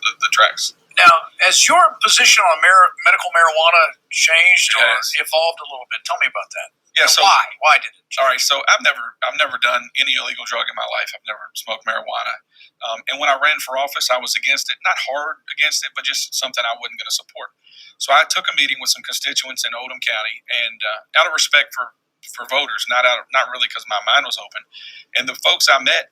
the tracks. Now, has your position on medical marijuana changed or evolved a little bit? Tell me about that. Yeah. And so why? Why did it change? All right. So I've never done any illegal drug in my life. I've never smoked marijuana. And when I ran for office, I was against it. Not hard against it, but just something I wasn't going to support. So I took a meeting with some constituents in Oldham County, and out of respect for voters, not really because my mind was open. And the folks I met,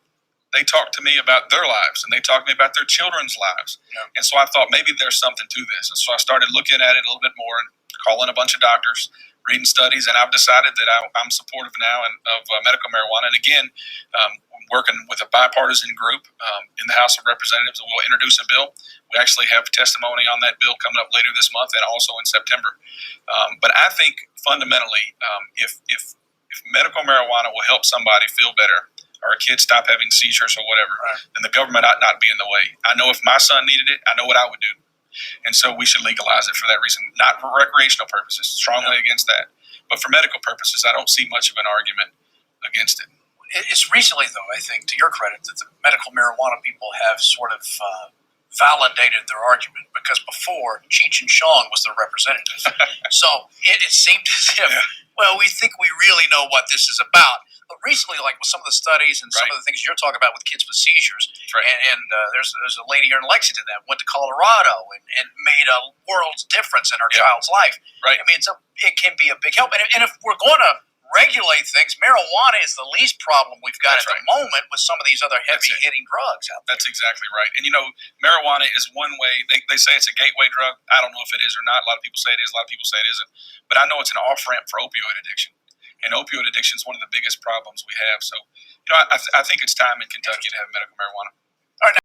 they talked to me about their lives, and they talked to me about their children's lives. Yeah. And so I thought maybe there's something to this. And so I started looking at it a little bit more and calling a bunch of doctors, reading studies, and I've decided that I'm supportive now of medical marijuana. And again, working with a bipartisan group in the House of Representatives, we'll introduce a bill. We actually have testimony on that bill coming up later this month and also in September. But I think fundamentally, if medical marijuana will help somebody feel better, or a kid stop having seizures or whatever, then the government ought not be in the way. I know if my son needed it, I know what I would do. And so we should legalize it for that reason, not for recreational purposes, strongly against that. But for medical purposes, I don't see much of an argument against it. It's recently, though, I think, to your credit, that the medical marijuana people have sort of validated their argument, because before, Cheech and Chong was their representative. So it seemed as if, well, we think we really know what this is about. But recently, like with some of the studies and some of the things you're talking about with kids with seizures, and there's a lady here in Lexington that went to Colorado and made a world's difference in her child's life. Right. I mean, it can be a big help. And if we're going to regulate things, marijuana is the least problem we've got at the moment with some of these other heavy-hitting drugs out there. That's exactly right. And, marijuana is one way. They say it's a gateway drug. I don't know if it is or not. A lot of people say it is. A lot of people say it isn't. But I know it's an off-ramp for opioid addiction. And opioid addiction is one of the biggest problems we have. So, I think it's time in Kentucky to have medical marijuana.